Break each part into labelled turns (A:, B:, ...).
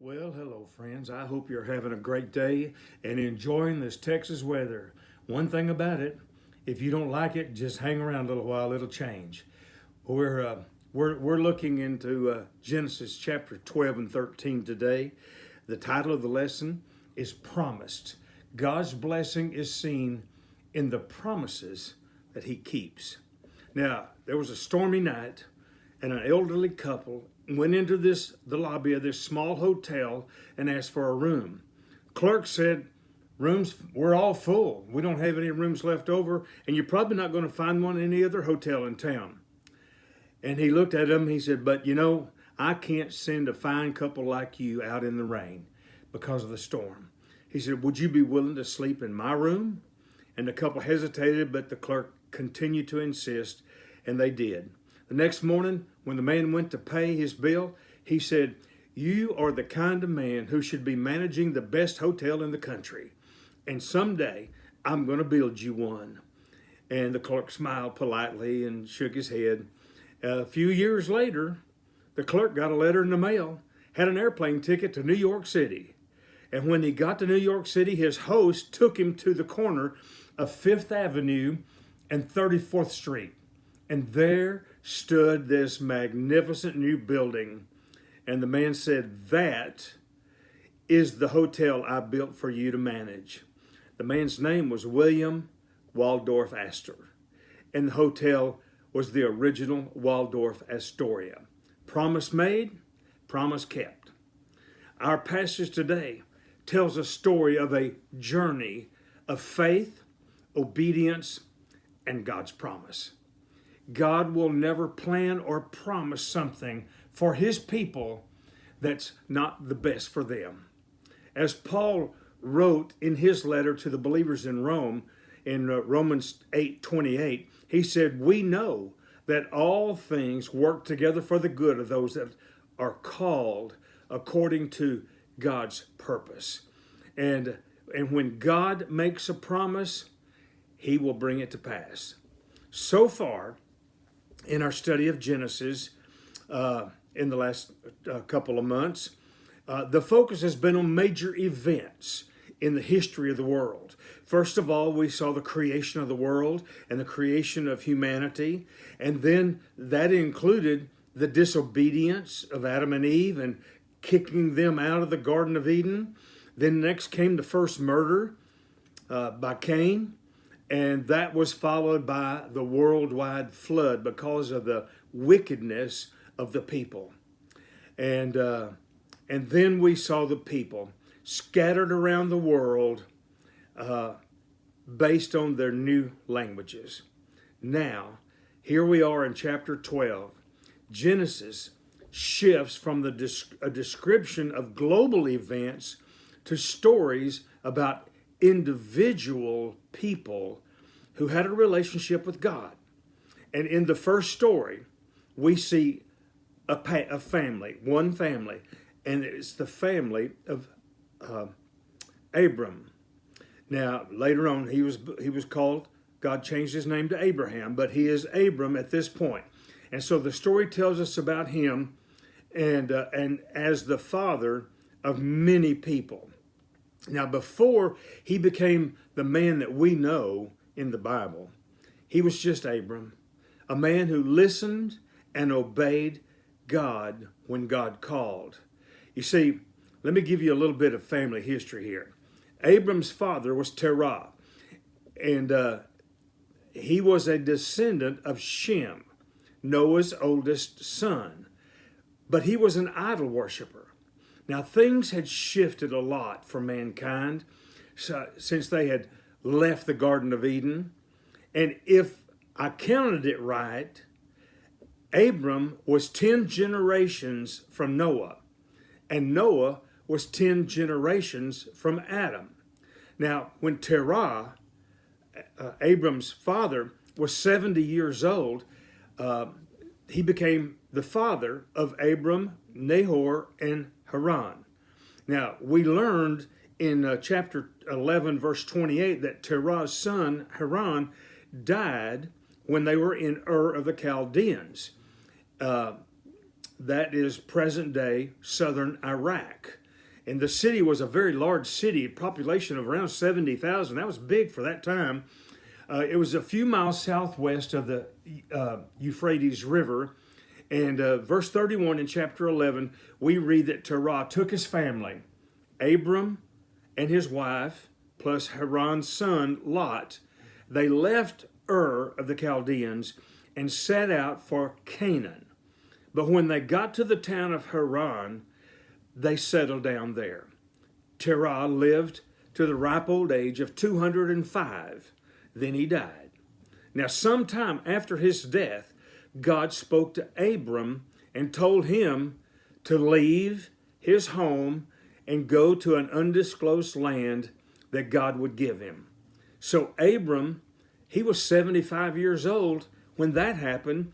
A: Well, hello, friends. I hope you're having a great day and enjoying this Texas weather. One thing about it, if you don't like it, just hang around a little while, it'll change. We're, uh, we're looking into Genesis chapter 12 and 13 today. The title of the lesson is Promised. God's blessing is seen in the promises that He keeps. Now, there was a stormy night, and an elderly couple went into the lobby of this small hotel and asked for a room. Clerk said, "Rooms, we're all full. We don't have any rooms left over, and you're probably not going to find one in any other hotel in town." And he looked at them, he said, "But I can't send a fine couple like you out in the rain because of the storm." He said, "Would you be willing to sleep in my room?" And the couple hesitated, but the clerk continued to insist, and they did. The next morning, when the man went to pay his bill, he said, "You are the kind of man who should be managing the best hotel in the country. And someday I'm going to build you one." And the clerk smiled politely and shook his head. A few years later, the clerk got a letter in the mail, had an airplane ticket to New York City. And when he got to New York City, his host took him to the corner of Fifth Avenue and 34th Street. And there stood this magnificent new building. And the man said, "That is the hotel I built for you to manage." The man's name was William Waldorf Astor. And the hotel was the original Waldorf Astoria. Promise made, promise kept. Our passage today tells a story of a journey of faith, obedience, and God's promise. God will never plan or promise something for His people that's not the best for them. As Paul wrote in his letter to the believers in Rome, in Romans 8:28, he said, "We know that all things work together for the good of those that are called according to God's purpose." And when God makes a promise, He will bring it to pass. So far, in our study of Genesis in the last couple of months, the focus has been on major events in the history of the world. First of all, we saw the creation of the world and the creation of humanity, and then that included the disobedience of Adam and Eve and kicking them out of the Garden of Eden. Then next came the first murder by Cain. And that was followed by the worldwide flood because of the wickedness of the people. And then we saw the people scattered around the world based on their new languages. Now, here we are in chapter 12. Genesis shifts from a description of global events to stories about individual people who had a relationship with God. And in the first story, we see a family, one family, and it's the family of Abram. Now, later on, he was called, God changed his name to Abraham, but he is Abram at this point. And so the story tells us about him and as the father of many people. Now, before he became the man that we know in the Bible, he was just Abram, a man who listened and obeyed God when God called. You see, let me give you a little bit of family history here. Abram's father was Terah, and he was a descendant of Shem, Noah's oldest son, but he was an idol worshiper. Now, things had shifted a lot for mankind since they had left the Garden of Eden. And if I counted it right, Abram was 10 generations from Noah, and Noah was 10 generations from Adam. Now, when Terah, Abram's father, was 70 years old, he became the father of Abram, Nahor, and Haran. Now, we learned in chapter 11, verse 28, that Terah's son, Haran, died when they were in Ur of the Chaldeans. That is present-day southern Iraq. And the city was a very large city, population of around 70,000. That was big for that time. It was a few miles southwest of the Euphrates River. And verse 31 in chapter 11, we read that Terah took his family, Abram and his wife, plus Haran's son Lot. They left Ur of the Chaldeans and set out for Canaan. But when they got to the town of Haran, they settled down there. Terah lived to the ripe old age of 205. Then he died. Now, sometime after his death, God spoke to Abram and told him to leave his home and go to an undisclosed land that God would give him. So Abram, he was 75 years old when that happened,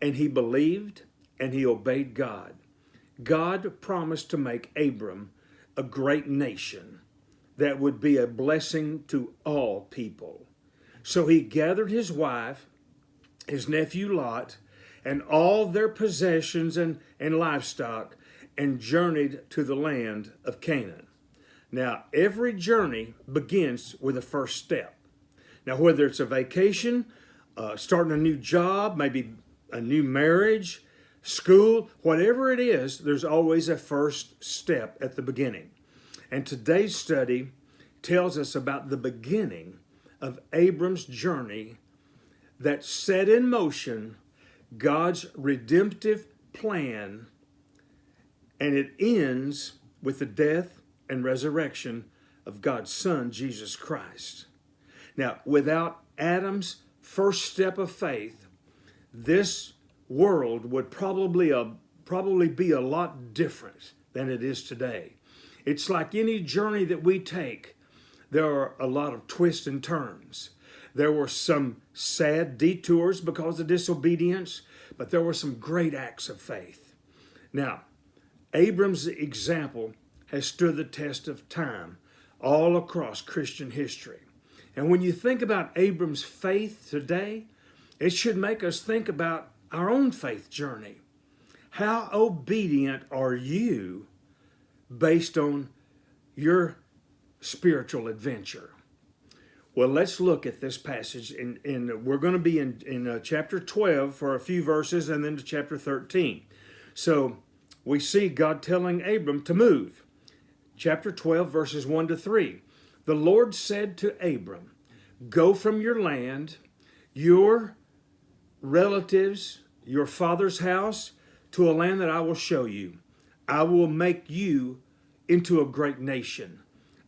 A: and he believed and he obeyed God. God promised to make Abram a great nation that would be a blessing to all people. So he gathered his wife, his nephew Lot, and all their possessions and livestock, and journeyed to the land of Canaan. Now, every journey begins with a first step. Now, whether it's a vacation, starting a new job, maybe a new marriage, school, whatever it is, there's always a first step at the beginning. And today's study tells us about the beginning of Abram's journey that set in motion God's redemptive plan, and it ends with the death and resurrection of God's Son, Jesus Christ. Now, without Adam's first step of faith, this world would probably be a lot different than it is today. It's like any journey that we take. There are a lot of twists and turns. There were some sad detours because of disobedience, but there were some great acts of faith. Now, Abram's example has stood the test of time all across Christian history. And when you think about Abram's faith today, it should make us think about our own faith journey. How obedient are you based on your spiritual adventure? Well, let's look at this passage, and we're going to be in chapter 12 for a few verses, and then to chapter 13. So we see God telling Abram to move. Chapter 12, verses 1 to 3. The Lord said to Abram, "Go from your land, your relatives, your father's house, to a land that I will show you. I will make you into a great nation.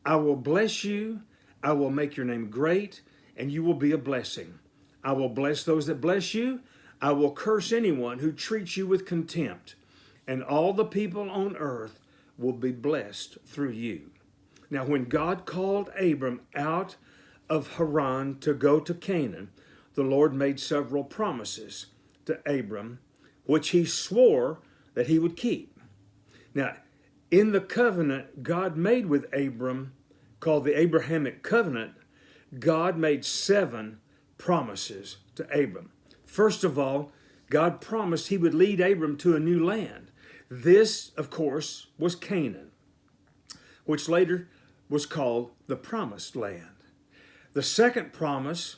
A: I will bless you. I will make your name great, and you will be a blessing. I will bless those that bless you. I will curse anyone who treats you with contempt, and all the people on earth will be blessed through you." Now, when God called Abram out of Haran to go to Canaan, the Lord made several promises to Abram, which he swore that he would keep. Now, in the covenant God made with Abram, called the Abrahamic covenant, God made 7 promises to Abram. First of all, God promised he would lead Abram to a new land. This, of course, was Canaan, which later was called the Promised Land. The second promise,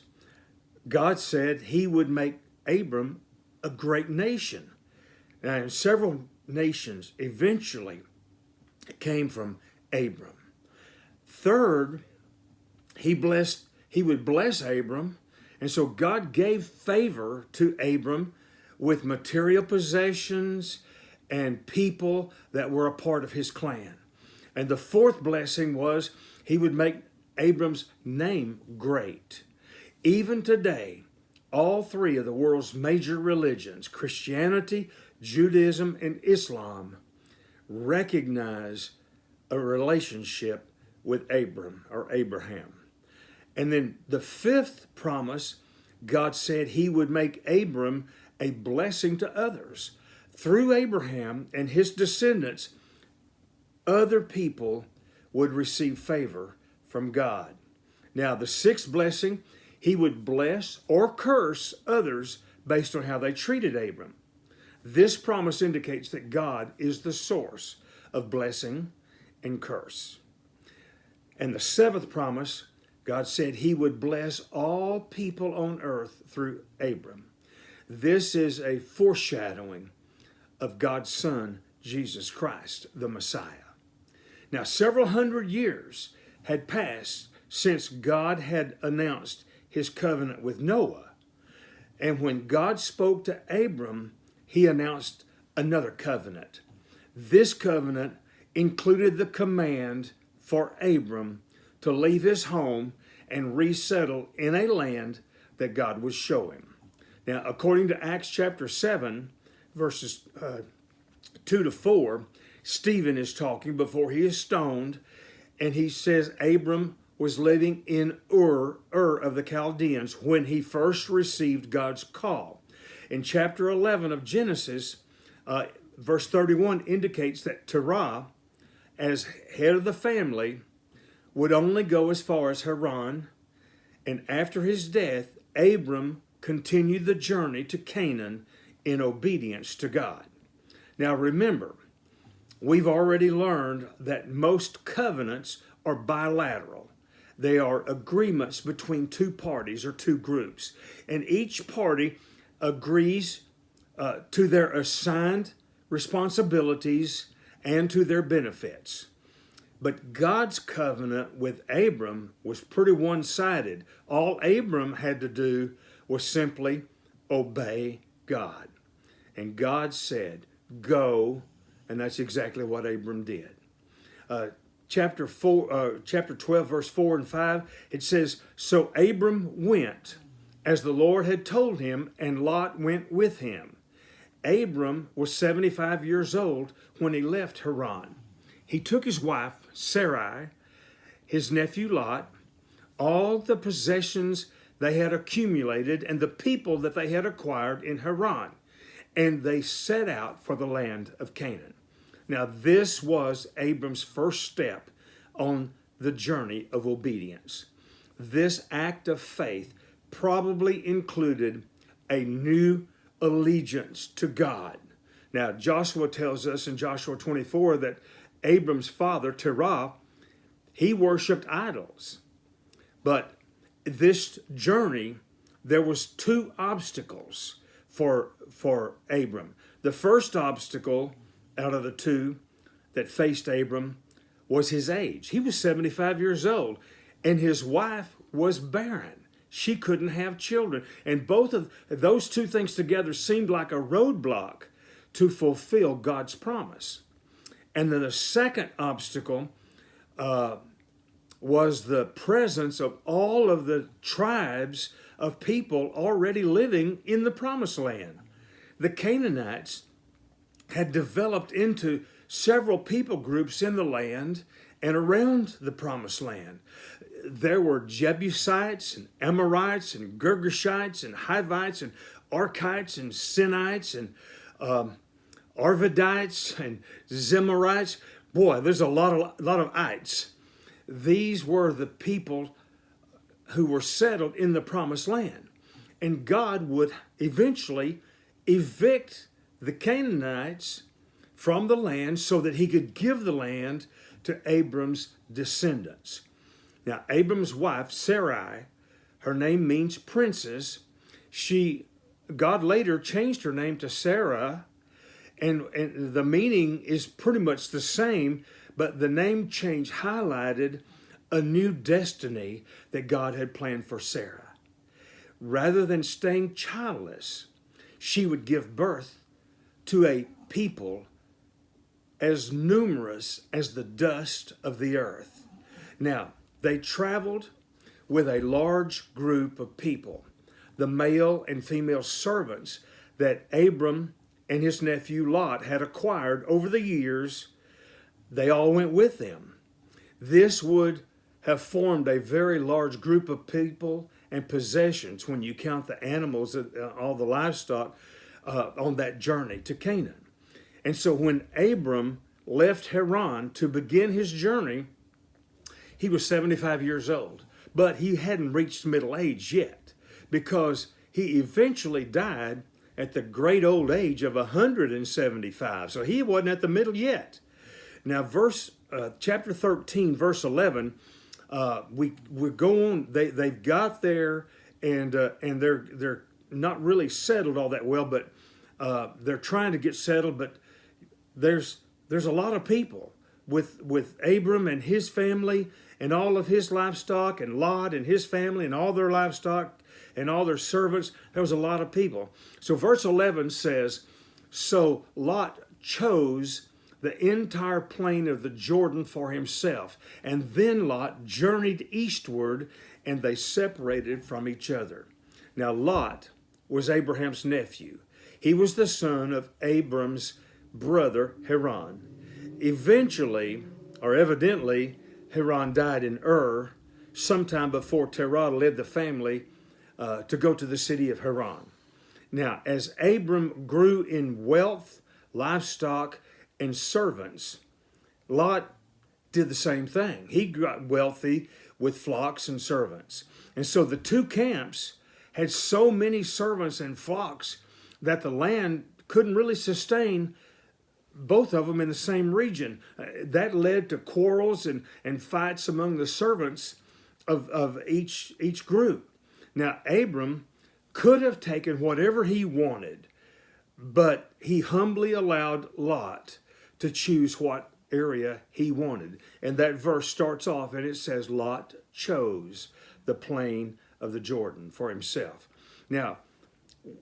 A: God said he would make Abram a great nation. And several nations eventually came from Abram. Third, he would bless Abram, and so God gave favor to Abram with material possessions and people that were a part of his clan. And the fourth blessing was he would make Abram's name great. Even today, all 3 of the world's major religions, Christianity, Judaism, and Islam, recognize a relationship with Abram or Abraham. And then the 5th promise, God said he would make Abram a blessing to others. Through Abraham and his descendants, other people would receive favor from God. Now, the 6th blessing, he would bless or curse others based on how they treated Abram. This promise indicates that God is the source of blessing and curse. And the seventh promise, God said he would bless all people on earth through Abram. This is a foreshadowing of God's Son, Jesus Christ, the Messiah. Now, several hundred years had passed since God had announced his covenant with Noah. And when God spoke to Abram, he announced another covenant. This covenant included the command for Abram to leave his home and resettle in a land that God would show him. Now, according to Acts chapter 7, verses 2 to 4, Stephen is talking before he is stoned, and he says Abram was living in Ur of the Chaldeans when he first received God's call. In chapter 11 of Genesis, verse 31 indicates that Terah, as head of the family, would only go as far as Haran, and after his death, Abram continued the journey to Canaan in obedience to God. Now remember, we've already learned that most covenants are bilateral. They are agreements between two parties or two groups, and each party agrees to their assigned responsibilities and to their benefits. But God's covenant with Abram was pretty one-sided. All Abram had to do was simply obey God. And God said, go, and that's exactly what Abram did. Chapter 12, verse 4 and 5, it says, so Abram went as the Lord had told him, and Lot went with him. Abram was 75 years old when he left Haran. He took his wife, Sarai, his nephew Lot, all the possessions they had accumulated, and the people that they had acquired in Haran, and they set out for the land of Canaan. Now, this was Abram's first step on the journey of obedience. This act of faith probably included a new allegiance to God. Now, Joshua tells us in Joshua 24 that Abram's father, Terah, he worshiped idols. But this journey, there was two obstacles for Abram. The first obstacle out of the two that faced Abram was his age. He was 75 years old, and his wife was barren. She couldn't have children. And both of those two things together seemed like a roadblock to fulfill God's promise. And then the second obstacle was the presence of all of the tribes of people already living in the promised land. The Canaanites had developed into several people groups in the land and around the promised land. There were Jebusites and Amorites and Girgashites and Hivites and Archites and Sinites and Arvadites and Zemarites. Boy, there's a lot of ites. These were the people who were settled in the promised land. And God would eventually evict the Canaanites from the land so that he could give the land to Abram's descendants. Now, Abram's wife, Sarai, her name means princess. God later changed her name to Sarah, and the meaning is pretty much the same, but the name change highlighted a new destiny that God had planned for Sarah. Rather than staying childless, she would give birth to a people as numerous as the dust of the earth. Now, they traveled with a large group of people, the male and female servants that Abram and his nephew Lot had acquired over the years. They all went with them. This would have formed a very large group of people and possessions when you count the animals, all the livestock on that journey to Canaan. And so when Abram left Haran to begin his journey, he was 75 years old, but he hadn't reached middle age yet, because he eventually died at the great old age of 175. So he wasn't at the middle yet. Now, verse chapter 13, verse 11, we go on. They've got there, and they're not really settled all that well, but they're trying to get settled. But there's a lot of people with Abram and his family and all of his livestock, and Lot and his family and all their livestock and all their servants. There was a lot of people. So verse 11 says, so Lot chose the entire plain of the Jordan for himself, and then Lot journeyed eastward, and they separated from each other. Now Lot was Abraham's nephew. He was the son of Abram's brother Haran. Evidently, Haran died in Ur sometime before Terah led the family to go to the city of Haran. Now, as Abram grew in wealth, livestock, and servants, Lot did the same thing. He got wealthy with flocks and servants. And so the two camps had so many servants and flocks that the land couldn't really sustain both of them in the same region. That led to quarrels and fights among the servants of each group. Now, Abram could have taken whatever he wanted, but he humbly allowed Lot to choose what area he wanted. And that verse starts off and it says, Lot chose the plain of the Jordan for himself. Now,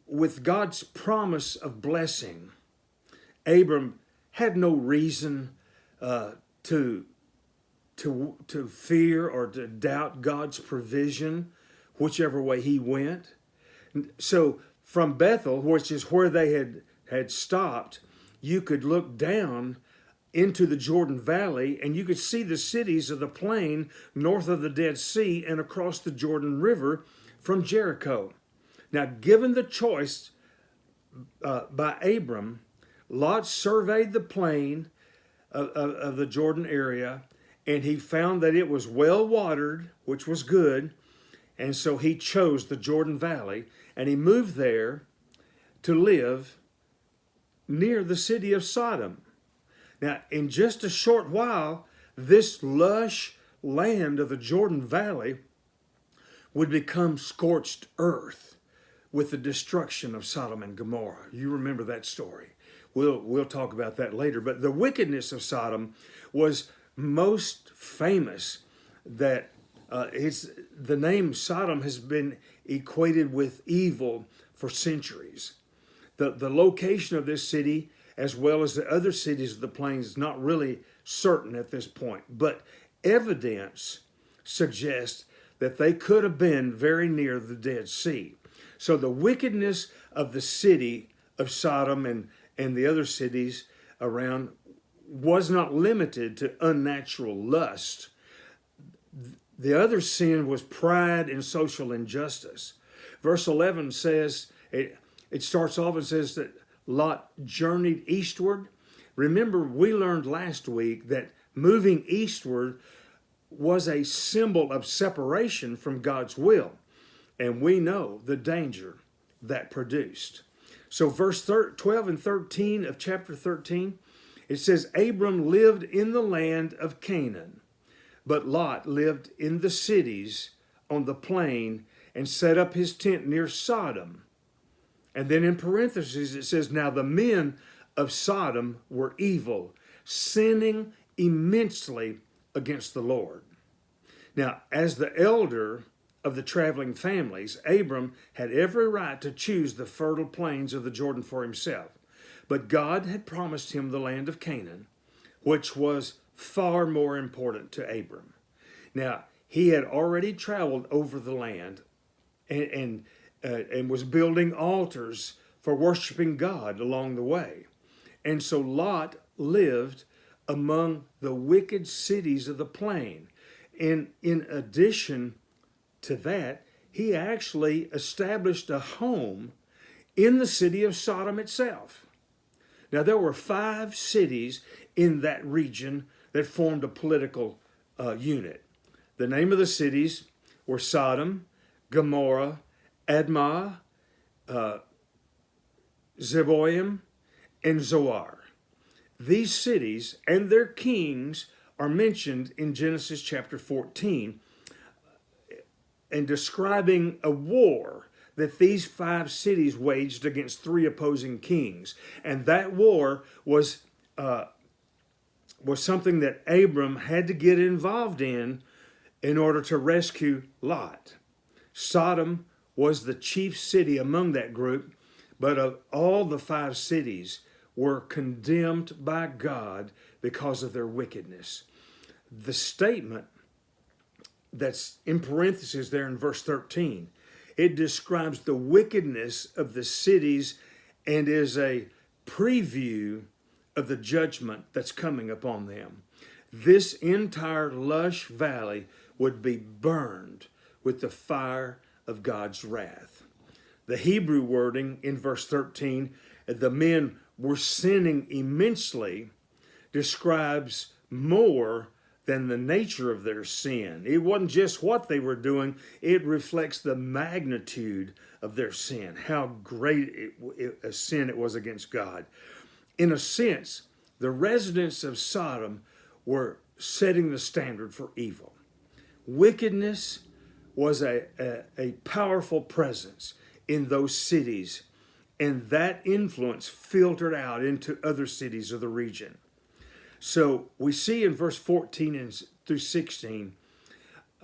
A: with God's promise of blessing, Abram had no reason to fear or to doubt God's provision, whichever way he went. So from Bethel, which is where they had stopped, you could look down into the Jordan Valley and you could see the cities of the plain north of the Dead Sea and across the Jordan River from Jericho. Now, given the choice by Abram, Lot surveyed the plain of the Jordan area, and he found that it was well watered, which was good, and so he chose the Jordan Valley, and he moved there to live near the city of Sodom. Now, in just a short while, this lush land of the Jordan Valley would become scorched earth with the destruction of Sodom and Gomorrah. You remember that story. We'll talk about that later. But the wickedness of Sodom was most famous. That the name Sodom has been equated with evil for centuries. The location of this city, as well as the other cities of the plains, is not really certain at this point. But evidence suggests that they could have been very near the Dead Sea. So the wickedness of the city of Sodom and the other cities around was not limited to unnatural lust. The other sin was pride and social injustice. Verse 11 says, it starts off and says that Lot journeyed eastward. Remember, we learned last week that moving eastward was a symbol of separation from God's will. And we know the danger that produced. So verse 12 and 13 of chapter 13, it says, Abram lived in the land of Canaan, but Lot lived in the cities on the plain and set up his tent near Sodom. And then in parentheses it says, now the men of Sodom were evil, sinning immensely against the Lord. Now, as the elder of the traveling families, Abram had every right to choose the fertile plains of the Jordan for himself. But God had promised him the land of Canaan, which was far more important to Abram. Now, he had already traveled over the land and was building altars for worshiping God along the way. And so Lot lived among the wicked cities of the plain. And in addition to that, he actually established a home in the city of Sodom itself. Now, there were 5 cities in that region that formed a political unit. The name of the cities were Sodom, Gomorrah, Admah, Zeboim, and Zoar. These cities and their kings are mentioned in Genesis chapter 14 and describing a war that these 5 cities waged against 3 opposing kings. And that war was something that Abram had to get involved in order to rescue Lot. Sodom was the chief city among that group, but of all the 5 cities were condemned by God because of their wickedness. The statement that's in parentheses there in verse 13, it describes the wickedness of the cities and is a preview of the judgment that's coming upon them. This entire lush valley would be burned with the fire of God's wrath. The Hebrew wording in verse 13, the men were sinning immensely, describes more than the nature of their sin. It wasn't just what they were doing, it reflects the magnitude of their sin, how great a sin it was against God. In a sense, the residents of Sodom were setting the standard for evil. Wickedness was a powerful presence in those cities, and that influence filtered out into other cities of the region. So we see in verse 14 through 16,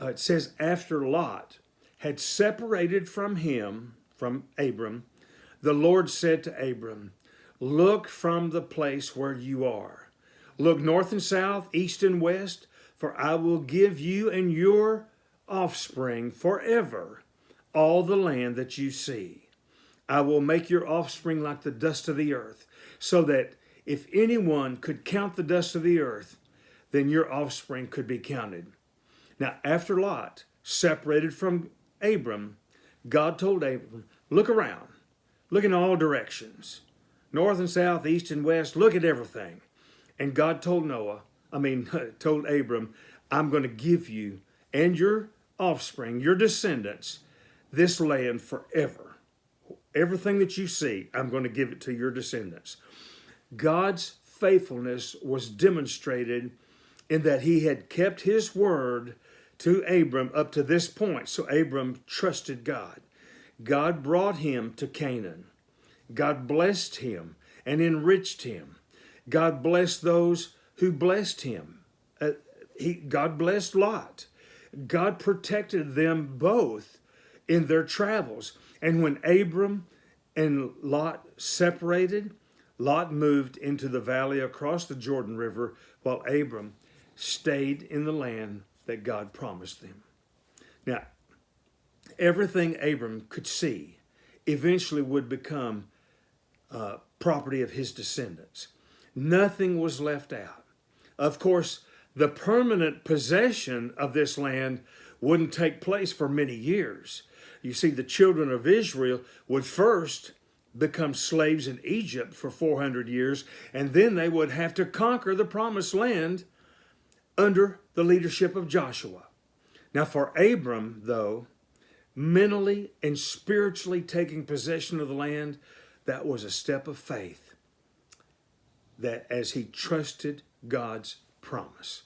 A: it says, after Lot had separated from him, from Abram, the Lord said to Abram, look from the place where you are. Look north and south, east and west, for I will give you and your offspring forever all the land that you see. I will make your offspring like the dust of the earth, so that if anyone could count the dust of the earth, then your offspring could be counted. Now, after Lot separated from Abram, God told Abram, look around, look in all directions, north and south, east and west, look at everything. And God told told Abram, I'm going to give you and your offspring, your descendants, this land forever. Everything that you see, I'm going to give it to your descendants. God's faithfulness was demonstrated in that he had kept his word to Abram up to this point. So Abram trusted God. God brought him to Canaan. God blessed him and enriched him. God blessed those who blessed him. God blessed Lot. God protected them both in their travels. And when Abram and Lot separated, Lot moved into the valley across the Jordan River, while Abram stayed in the land that God promised them. Now, everything Abram could see eventually would become property of his descendants. Nothing was left out. Of course, the permanent possession of this land wouldn't take place for many years. You see, the children of Israel would first become slaves in Egypt for 400 years, and then they would have to conquer the promised land under the leadership of Joshua. Now, for Abram, though, mentally and spiritually taking possession of the land, that was a step of faith, that as he trusted God's promise.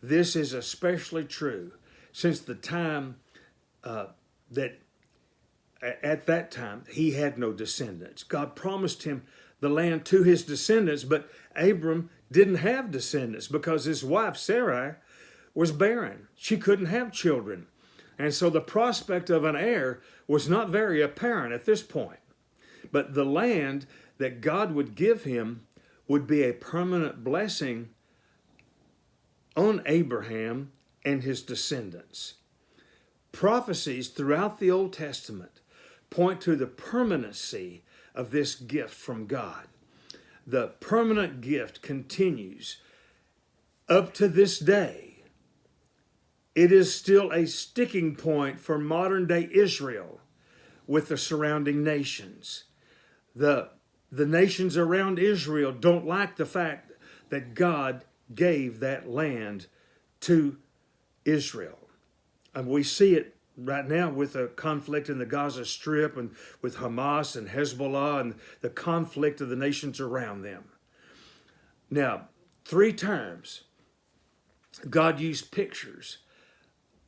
A: This is especially true since the time that at that time he had no descendants. God promised him the land to his descendants, but Abram didn't have descendants because his wife Sarai was barren. She couldn't have children. And so the prospect of an heir was not very apparent at this point. But the land that God would give him would be a permanent blessing on Abraham and his descendants. Prophecies throughout the Old Testament point to the permanency of this gift from God. The permanent gift continues up to this day. It is still a sticking point for modern day Israel with the surrounding nations. The nations around Israel don't like the fact that God gave that land to Israel. And we see it right now with the conflict in the Gaza Strip and with Hamas and Hezbollah and the conflict of the nations around them. Now, 3 times God used pictures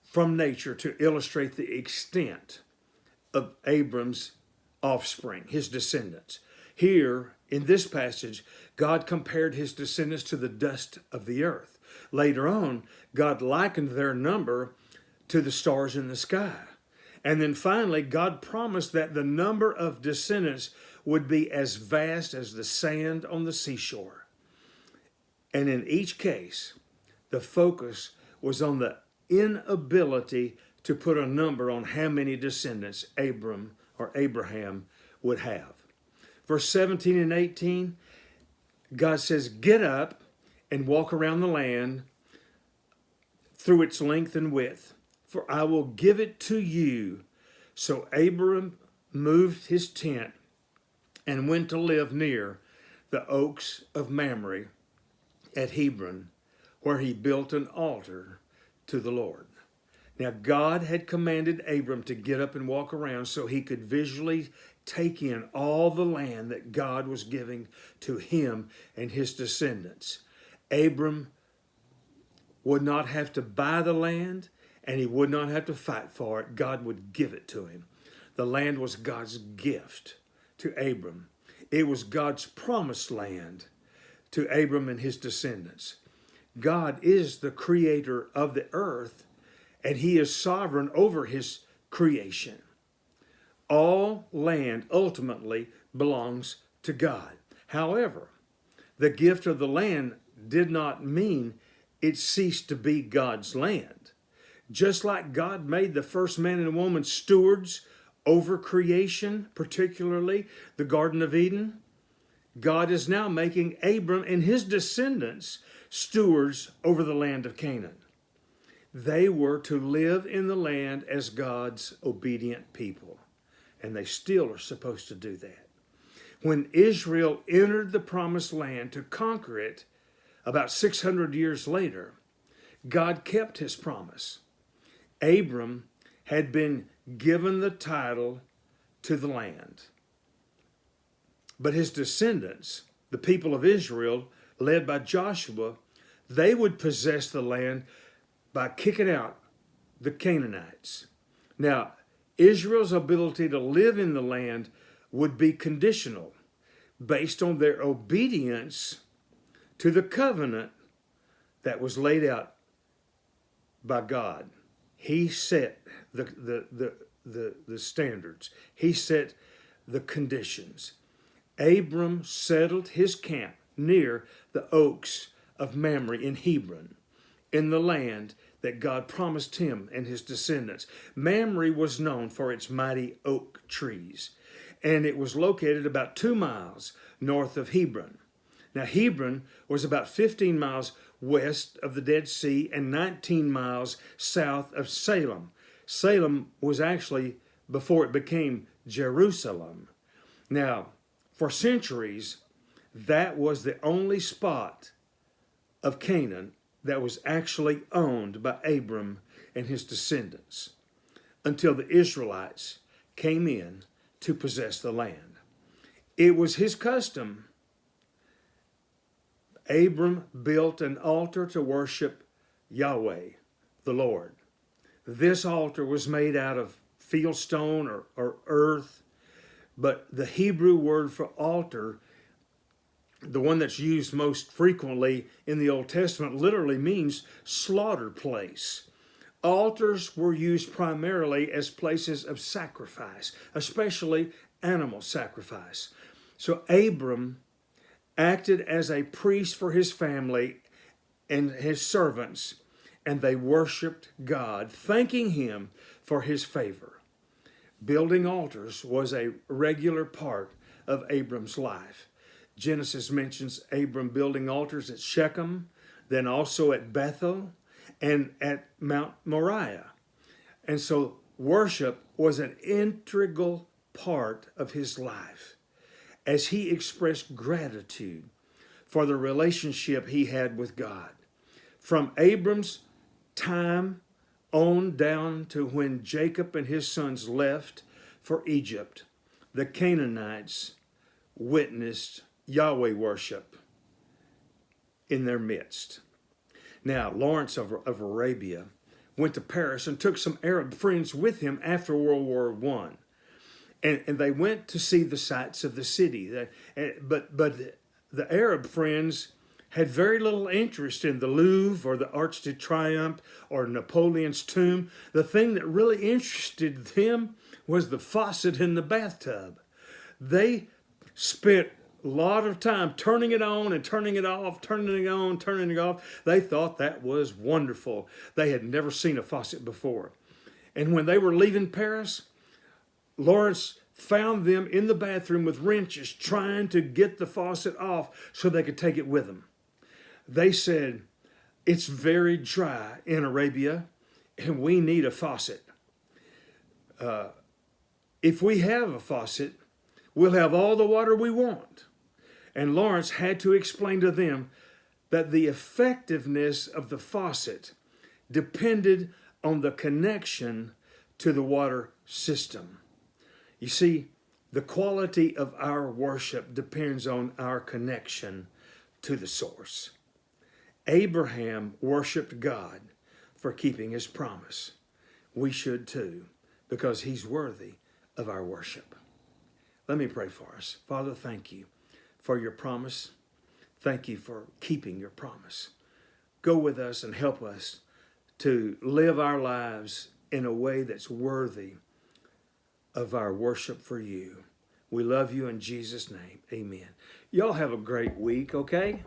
A: from nature to illustrate the extent of Abram's offspring, his descendants. Here, in this passage, God compared his descendants to the dust of the earth. Later on, God likened their number to the stars in the sky. And then finally, God promised that the number of descendants would be as vast as the sand on the seashore. And in each case, the focus was on the inability to put a number on how many descendants Abraham would have. Verse 17 and 18, God says, "Get up and walk around the land through its length and width, for I will give it to you." So Abram moved his tent and went to live near the oaks of Mamre at Hebron, where he built an altar to the Lord. Now, God had commanded Abram to get up and walk around so he could visually take in all the land that God was giving to him and his descendants. Abram would not have to buy the land, and he would not have to fight for it. God would give it to him. The land was God's gift to Abram. It was God's promised land to Abram and his descendants. God is the creator of the earth, and he is sovereign over his creation. All land ultimately belongs to God. However, the gift of the land did not mean it ceased to be God's land. Just like God made the first man and woman stewards over creation, particularly the Garden of Eden, God is now making Abram and his descendants stewards over the land of Canaan. They were to live in the land as God's obedient people, and they still are supposed to do that. When Israel entered the promised land to conquer it about 600 years later, God kept his promise. Abram had been given the title to the land. But his descendants, the people of Israel, led by Joshua, they would possess the land by kicking out the Canaanites. Now, Israel's ability to live in the land would be conditional based on their obedience to the covenant that was laid out by God. He set the standards. He set the conditions. Abram settled his camp near the oaks of Mamre in Hebron, in the land that God promised him and his descendants. Mamre was known for its mighty oak trees, and it was located about 2 miles north of Hebron. Now, Hebron was about 15 miles west of the Dead Sea and 19 miles south of Salem. Salem was actually before it became Jerusalem. Now, for centuries, that was the only spot of Canaan that was actually owned by Abram and his descendants until the Israelites came in to possess the land. It was his custom. Abram built an altar to worship Yahweh, the Lord. This altar was made out of fieldstone or earth, but the Hebrew word for altar, the one that's used most frequently in the Old Testament, literally means slaughter place. Altars were used primarily as places of sacrifice, especially animal sacrifice. So Abram acted as a priest for his family and his servants, and they worshiped God, thanking him for his favor. Building altars was a regular part of Abram's life. Genesis mentions Abram building altars at Shechem, then also at Bethel and at Mount Moriah. And so worship was an integral part of his life as he expressed gratitude for the relationship he had with God. From Abram's time on down to when Jacob and his sons left for Egypt, the Canaanites witnessed Yahweh worship in their midst. Now, Lawrence of Arabia went to Paris and took some Arab friends with him after World War I. And they went to see the sights of the city. But the Arab friends had very little interest in the Louvre or the Arch de Triomphe or Napoleon's tomb. The thing that really interested them was the faucet in the bathtub. They spent a lot of time turning it on and turning it off, turning it on, turning it off. They thought that was wonderful. They had never seen a faucet before. And when they were leaving Paris, Lawrence found them in the bathroom with wrenches trying to get the faucet off so they could take it with them. They said, it's very dry in Arabia and we need a faucet. If we have a faucet, we'll have all the water we want. And Lawrence had to explain to them that the effectiveness of the faucet depended on the connection to the water system. You see, the quality of our worship depends on our connection to the source. Abraham worshiped God for keeping his promise. We should too, because he's worthy of our worship. Let me pray for us. Father, thank you for your promise. Thank you for keeping your promise. Go with us and help us to live our lives in a way that's worthy of our worship for you. We love you in Jesus' name. Amen. Y'all have a great week, okay?